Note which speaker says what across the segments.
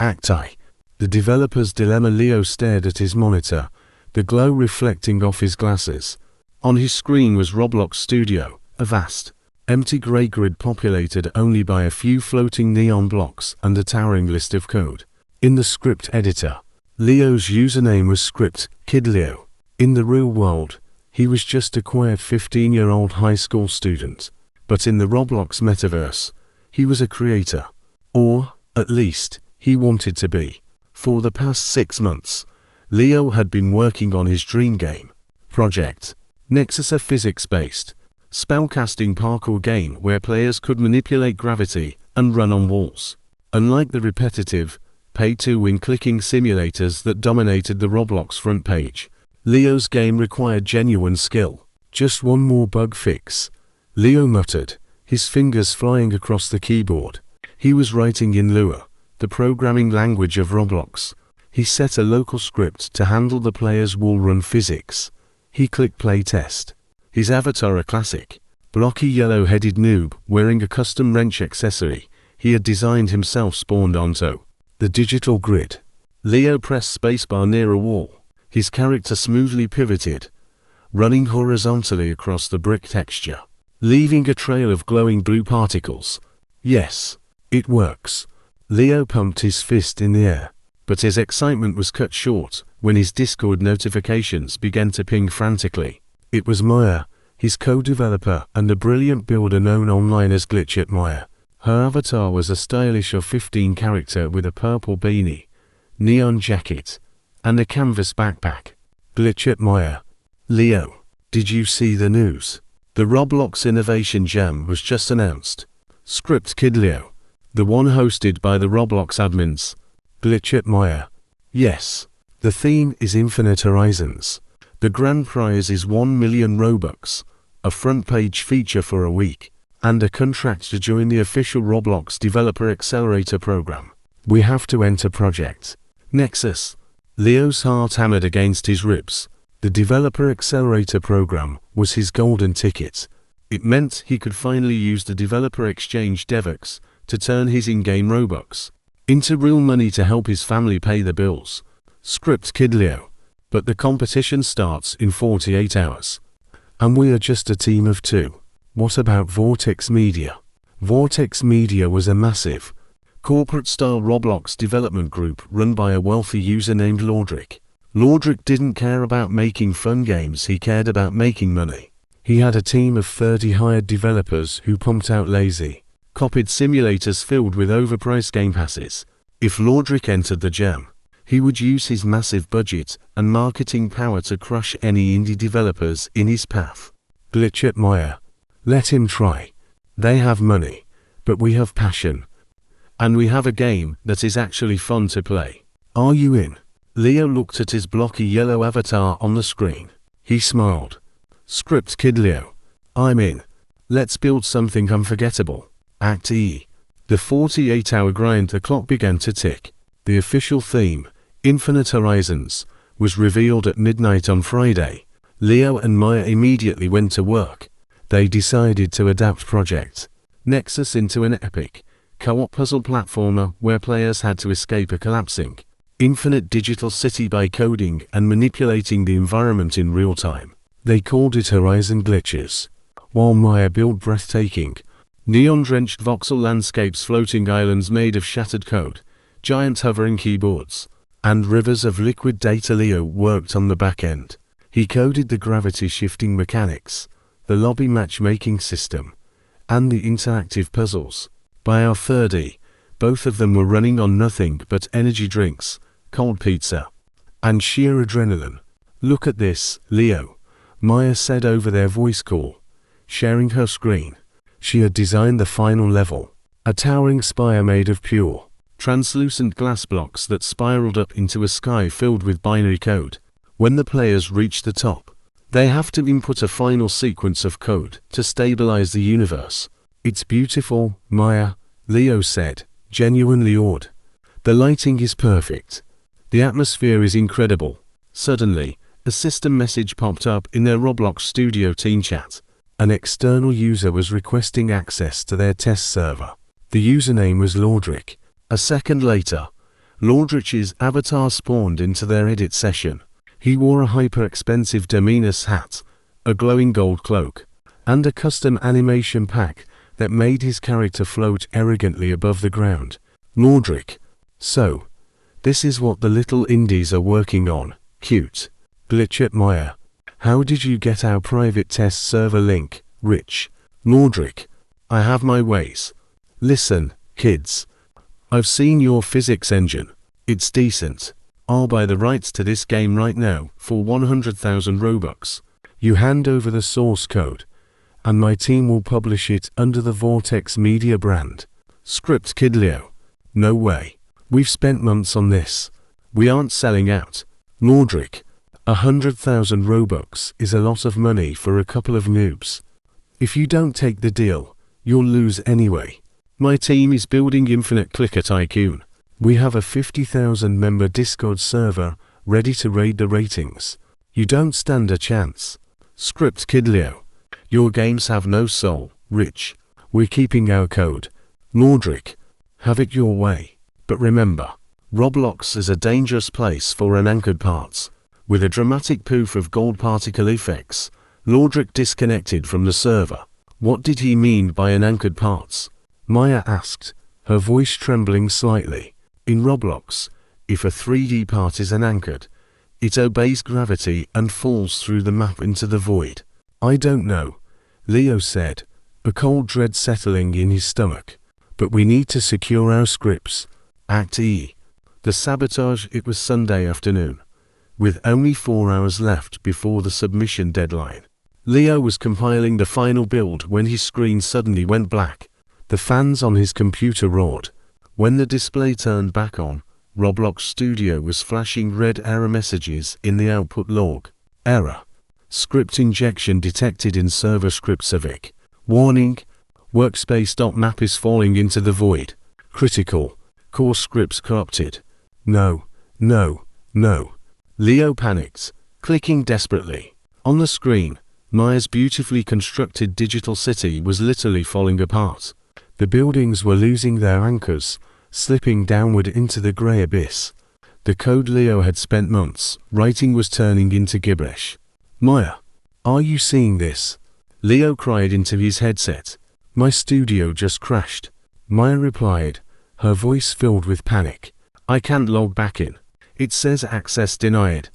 Speaker 1: Acti. The developer's dilemma. Leo stared at his monitor, the glow reflecting off his glasses. On his screen was Roblox Studio, a vast, empty grey grid populated only by a few floating neon blocks and a towering list of code. In the script editor, Leo's username was Script Kid Leo. In the real world, he was just a quiet 15-year-old high school student. But in the Roblox metaverse, he was a creator. Or, at least, he wanted to be. For the past 6 months, Leo had been working on his dream game project, Nexus, a physics-based, spellcasting parkour game where players could manipulate gravity and run on walls. Unlike the repetitive, pay-to-win clicking simulators that dominated the Roblox front page, Leo's game required genuine skill. Just one more bug fix, Leo muttered, his fingers flying across the keyboard. He was writing in Lua, the programming language of Roblox. He set a local script to handle the player's wall-run physics. He clicked play test. His avatar, a classic, blocky yellow-headed noob wearing a custom wrench accessory he had designed himself, spawned onto the digital grid. Leo pressed spacebar near a wall. His character smoothly pivoted, running horizontally across the brick texture, leaving a trail of glowing blue particles. Yes, it works. Leo pumped his fist in the air, but his excitement was cut short when his Discord notifications began to ping frantically. It was Maya, his co-developer and a brilliant builder known online as Glitch Maya. Her avatar was a stylish 15 character with a purple beanie, neon jacket, and a canvas backpack. Glitch Maya. Leo, did you see the news? The Roblox Innovation Jam was just announced. Script Kid Leo, the one hosted by the Roblox admins. Glitch Maya. Yes. The theme is Infinite Horizons. The grand prize is 1 million Robux, a front page feature for a week, and a contract to join the official Roblox Developer Accelerator program. We have to enter Project Nexus. Leo's heart hammered against his ribs. The Developer Accelerator program was his golden ticket. It meant he could finally use the Developer Exchange DevX to turn his in-game Robux into real money to help his family pay the bills. Script Kid Leo. But the competition starts in 48 hours. And we are just a team of 2. What about Vortex Media? Vortex Media was a massive, corporate-style Roblox development group run by a wealthy user named Lordric. Lordric didn't care about making fun games, he cared about making money. He had a team of 30 hired developers who pumped out lazy, copied simulators filled with overpriced game passes. If Lordric entered the jam, he would use his massive budget and marketing power to crush any indie developers in his path. Glitch Maya. Let him try. They have money, but we have passion. And we have a game that is actually fun to play. Are you in? Leo looked at his blocky yellow avatar on the screen. He smiled. Script Kid Leo. I'm in. Let's build something unforgettable. Act E. The 48-hour grind. The clock began to tick. The official theme, Infinite Horizons, was revealed at midnight on Friday. Leo and Maya immediately went to work. They decided to adapt Project Nexus into an epic, co-op puzzle platformer where players had to escape a collapsing, infinite digital city by coding and manipulating the environment in real time. They called it Horizon Glitches, while Maya built breathtaking, neon-drenched voxel landscapes, floating islands made of shattered code, giant hovering keyboards, and rivers of liquid data. Leo worked on the back end. He coded the gravity-shifting mechanics, the lobby matchmaking system, and the interactive puzzles. By our 3rd, both of them were running on nothing but energy drinks, cold pizza, and sheer adrenaline. Look at this, Leo, Maya said over their voice call, sharing her screen. She had designed the final level, a towering spire made of pure, translucent glass blocks that spiraled up into a sky filled with binary code. When the players reach the top, they have to input a final sequence of code to stabilize the universe. It's beautiful, Maya, Leo said, genuinely awed. The lighting is perfect. The atmosphere is incredible. Suddenly, a system message popped up in their Roblox Studio team chat. An external user was requesting access to their test server. The username was Lordric. A second later, Lordrich's avatar spawned into their edit session. He wore a hyper-expensive Dominus hat, a glowing gold cloak, and a custom animation pack that made his character float arrogantly above the ground. Lordrich. So, this is what the little indies are working on. Cute. Glitch at Maya. How did you get our private test server link, Rich? Lordrich. I have my ways. Listen, kids. I've seen your physics engine. It's decent. I'll buy the rights to this game right now for 100,000 Robux. You hand over the source code, and my team will publish it under the Vortex Media brand. Script Kid Leo. No way. We've spent months on this. We aren't selling out. Lordrich. 100,000 Robux is a lot of money for a couple of noobs. If you don't take the deal, you'll lose anyway. My team is building Infinite Clicker Tycoon. We have a 50,000 member Discord server ready to raid the ratings. You don't stand a chance. Script Kid Leo. Your games have no soul, Rich. We're keeping our code. Lordrich. Have it your way. But remember, Roblox is a dangerous place for unanchored parts. With a dramatic poof of gold particle effects, Lordrich disconnected from the server. What did he mean by unanchored parts? Maya asked, her voice trembling slightly. In Roblox, if a 3D part is unanchored, it obeys gravity and falls through the map into the void. I don't know, Leo said, a cold dread settling in his stomach. But we need to secure our scripts. Act E. The sabotage. It was Sunday afternoon, with only 4 hours left before the submission deadline. Leo was compiling the final build when his screen suddenly went black. The fans on his computer roared. When the display turned back on, Roblox Studio was flashing red error messages in the output log. Error. Script injection detected in server script civic. Warning. Workspace.map is falling into the void. Critical. Core scripts corrupted. No. No. No. Leo panicked, clicking desperately. On the screen, Maya's beautifully constructed digital city was literally falling apart. The buildings were losing their anchors, slipping downward into the grey abyss. The code Leo had spent months writing was turning into gibberish. Maya, are you seeing this? Leo cried into his headset. My studio just crashed. Maya replied, her voice filled with panic. I can't log back in. It says access denied.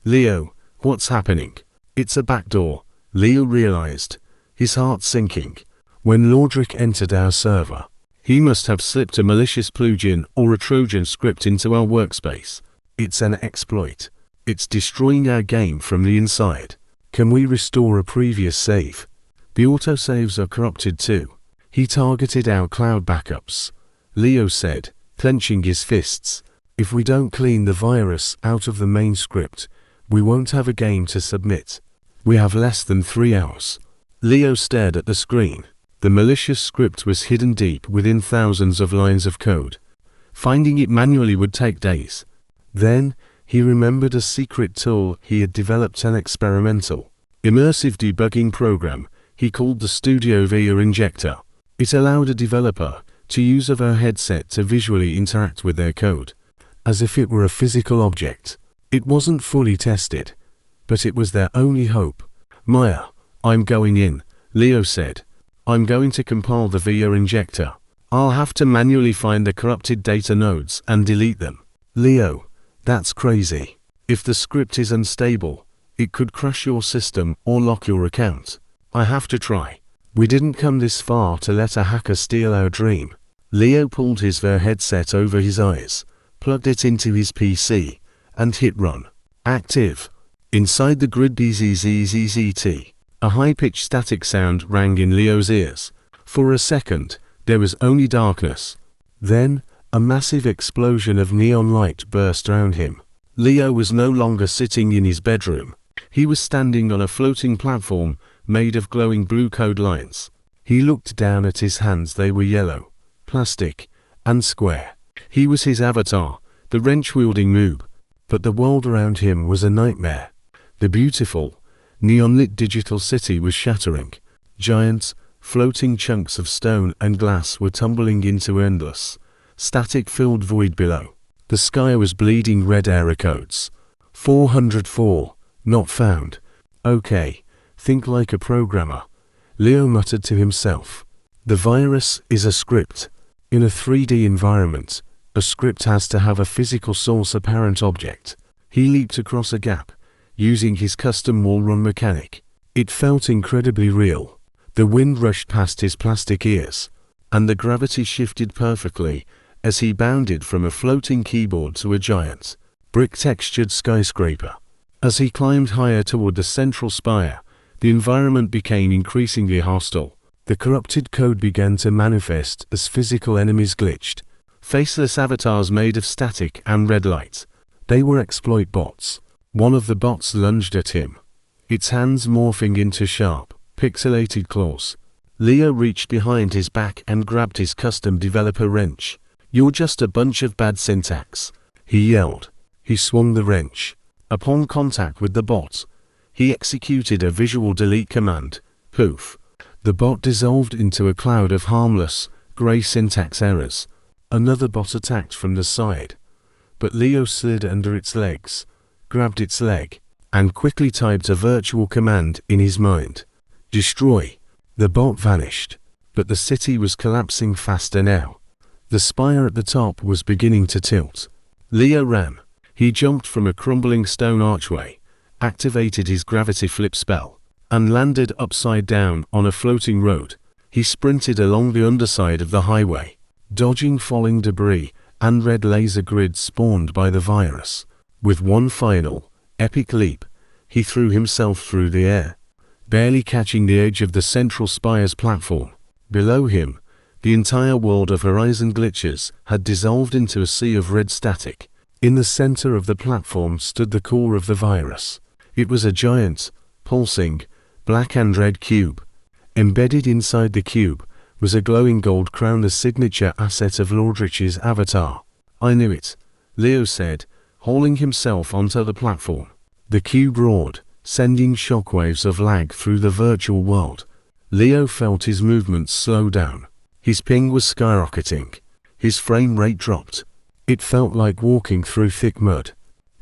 Speaker 1: Leo, what's happening? It's a backdoor, Leo realized, his heart sinking. When Lordrich entered our server, he must have slipped a malicious plugin or a Trojan script into our workspace. It's an exploit. It's destroying our game from the inside. Can we restore a previous save? The autosaves are corrupted too. He targeted our cloud backups. Leo said, clenching his fists. If we don't clean the virus out of the main script, we won't have a game to submit. We have less than 3 hours. Leo stared at the screen. The malicious script was hidden deep within thousands of lines of code. Finding it manually would take days. Then, he remembered a secret tool he had developed, an experimental, immersive debugging program he called the Studio Via Injector. It allowed a developer to use a headset to visually interact with their code, as if it were a physical object. It wasn't fully tested, but it was their only hope. Maya, I'm going in, Leo said. I'm going to compile the Via Injector. I'll have to manually find the corrupted data nodes and delete them. Leo, that's crazy. If the script is unstable, it could crash your system or lock your account. I have to try. We didn't come this far to let a hacker steal our dream. Leo pulled his VR headset over his eyes, plugged it into his PC, and hit run. Active. Inside the grid BZZZZT, a high-pitched static sound rang in Leo's ears. For a second, there was only darkness. Then, a massive explosion of neon light burst around him. Leo was no longer sitting in his bedroom. He was standing on a floating platform made of glowing blue code lines. He looked down at his hands. They were yellow, plastic, and square. He was his avatar, the wrench-wielding noob. But the world around him was a nightmare. The beautiful, neon-lit digital city was shattering. Giant, floating chunks of stone and glass were tumbling into endless, static-filled void below. The sky was bleeding red error codes. 404, not found. Okay, think like a programmer, Leo muttered to himself. The virus is a script. In a 3D environment, a script has to have a physical source apparent object. He leaped across a gap, using his custom wall-run mechanic. It felt incredibly real. The wind rushed past his plastic ears, and the gravity shifted perfectly as he bounded from a floating keyboard to a giant, brick-textured skyscraper. As he climbed higher toward the central spire, the environment became increasingly hostile. The corrupted code began to manifest as physical enemies glitched, faceless avatars made of static and red light. They were exploit bots. One of the bots lunged at him, its hands morphing into sharp, pixelated claws. Leo reached behind his back and grabbed his custom developer wrench. "You're just a bunch of bad syntax," he yelled. He swung the wrench. Upon contact with the bot, he executed a visual delete command. Poof. The bot dissolved into a cloud of harmless, gray syntax errors. Another bot attacked from the side, but Leo slid under its legs, grabbed its leg, and quickly typed a virtual command in his mind. Destroy. The bot vanished, but the city was collapsing faster now. The spire at the top was beginning to tilt. Leo ran. He jumped from a crumbling stone archway, activated his gravity flip spell, and landed upside down on a floating road. He sprinted along the underside of the highway, dodging falling debris and red laser grids spawned by the virus. With one final, epic leap, he threw himself through the air, barely catching the edge of the central spire's platform. Below him, the entire world of Horizon glitches had dissolved into a sea of red static. In the center of the platform stood the core of the virus. It was a giant, pulsing, black and red cube. Embedded inside the cube was a glowing gold crown, the signature asset of Lordrich's avatar. "I knew it," Leo said, hauling himself onto the platform. The cube roared, sending shockwaves of lag through the virtual world. Leo felt his movements slow down. His ping was skyrocketing. His frame rate dropped. It felt like walking through thick mud.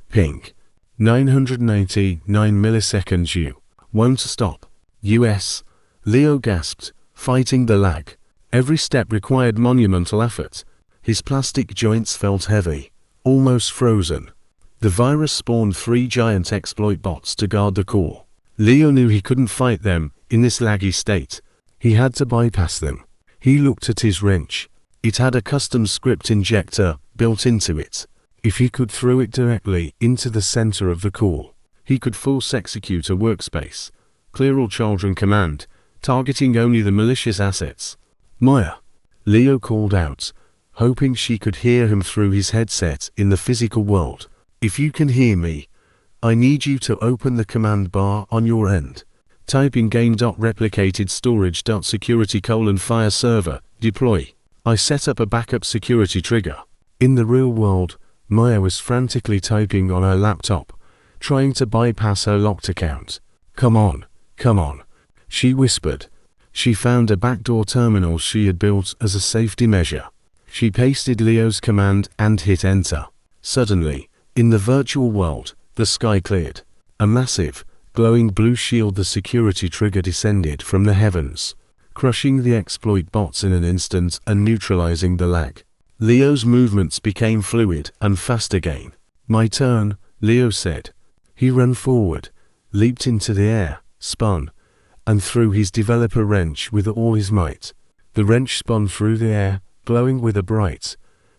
Speaker 1: Ping. 999 milliseconds. You won't stop. US. Leo gasped, fighting the lag. Every step required monumental effort. His plastic joints felt heavy, almost frozen. The virus spawned 3 giant exploit bots to guard the core. Leo knew he couldn't fight them in this laggy state. He had to bypass them. He looked at his wrench. It had a custom script injector built into it. If he could throw it directly into the center of the core, he could force execute a workspace, clear all children command, targeting only the malicious assets. "Maya," Leo called out, hoping she could hear him through his headset in the physical world. "If you can hear me, I need you to open the command bar on your end. Type in game.replicated storage.security:fire server, deploy." I set up a backup security trigger. In the real world, Maya was frantically typing on her laptop, trying to bypass her locked account. Come on, she whispered. She found a backdoor terminal she had built as a safety measure. She pasted Leo's command and hit enter. Suddenly, in the virtual world, the sky cleared. A massive, glowing blue shield, the security trigger, descended from the heavens, crushing the exploit bots in an instant and neutralizing the lag. Leo's movements became fluid and fast again. "My turn," Leo said. He ran forward, leaped into the air, spun, and threw his developer wrench with all his might. The wrench spun through the air, glowing with a bright,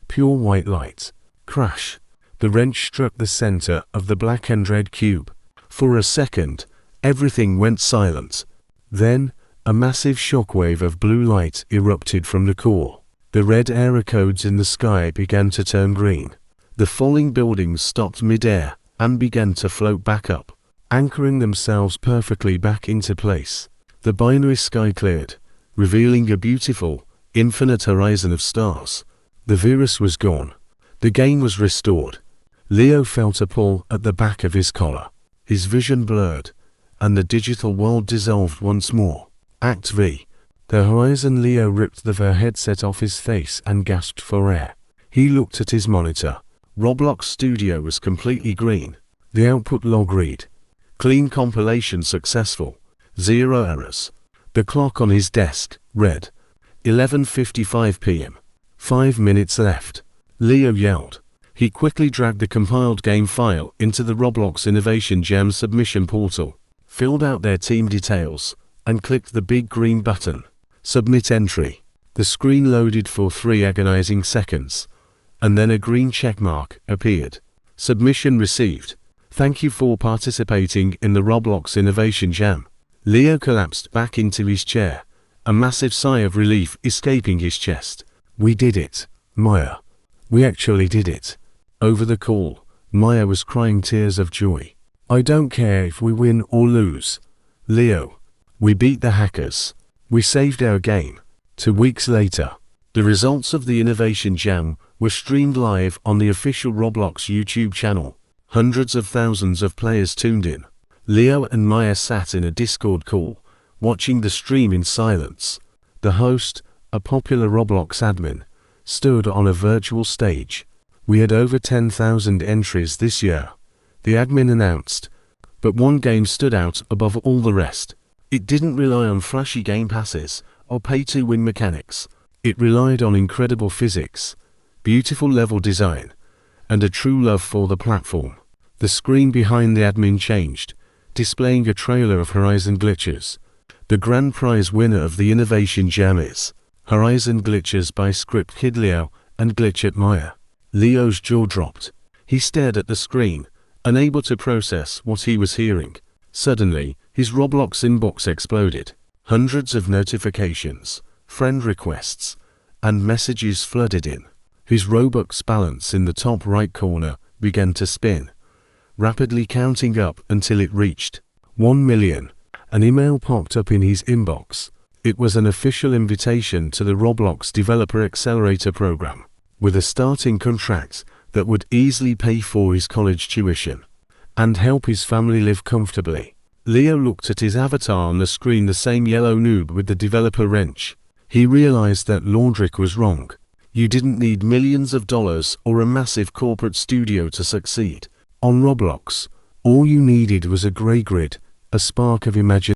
Speaker 1: pure white light. Crash! The wrench struck the center of the black and red cube. For a second, everything went silent. Then, a massive shockwave of blue light erupted from the core. The red error codes in the sky began to turn green. The falling buildings stopped mid-air and began to float back up, anchoring themselves perfectly back into place. The binary sky cleared, revealing a beautiful, infinite horizon of stars. The virus was gone. The game was restored. Leo felt a pull at the back of his collar. His vision blurred, and the digital world dissolved once more. Act V. The Horizon. Leo ripped the VR headset off his face and gasped for air. He looked at his monitor. Roblox Studio was completely green. The output log read, "Clean compilation successful. 0 errors." The clock on his desk read, 11:55 p.m. 5 minutes left. Leo yelled. He quickly dragged the compiled game file into the Roblox Innovation Jam submission portal, filled out their team details, and clicked the big green button, Submit Entry. The screen loaded for 3 agonizing seconds, and then a green checkmark appeared. Submission received. Thank you for participating in the Roblox Innovation Jam. Leo collapsed back into his chair, a massive sigh of relief escaping his chest. We did it, Maya. We actually did it. Over the call, Maya was crying tears of joy. I don't care if we win or lose. Leo, we beat the hackers. We saved our game. 2 weeks later, the results of the Innovation Jam were streamed live on the official Roblox YouTube channel. Hundreds of thousands of players tuned in. Leo and Maya sat in a Discord call, watching the stream in silence. The host, a popular Roblox admin, stood on a virtual stage. We had over 10,000 entries this year, the admin announced, but one game stood out above all the rest. It didn't rely on flashy game passes or pay-to-win mechanics. It relied on incredible physics, beautiful level design, and a true love for the platform. The screen behind the admin changed, displaying a trailer of Horizon Glitches. The grand prize winner of the Innovation Jam is Horizon Glitches by Script Kid Leo and Glitchet Maya. Leo's jaw dropped. He stared at the screen, unable to process what he was hearing. Suddenly, his Roblox inbox exploded. Hundreds of notifications, friend requests, and messages flooded in. His Robux balance in the top right corner began to spin, rapidly counting up until it reached 1 million. An email popped up in his inbox. It was an official invitation to the Roblox Developer Accelerator program, with a starting contract that would easily pay for his college tuition and help his family live comfortably. Leo looked at his avatar on the screen, the same yellow noob with the developer wrench. He realized that logic was wrong. You didn't need millions of dollars or a massive corporate studio to succeed. On Roblox, all you needed was a gray grid, a spark of imagination.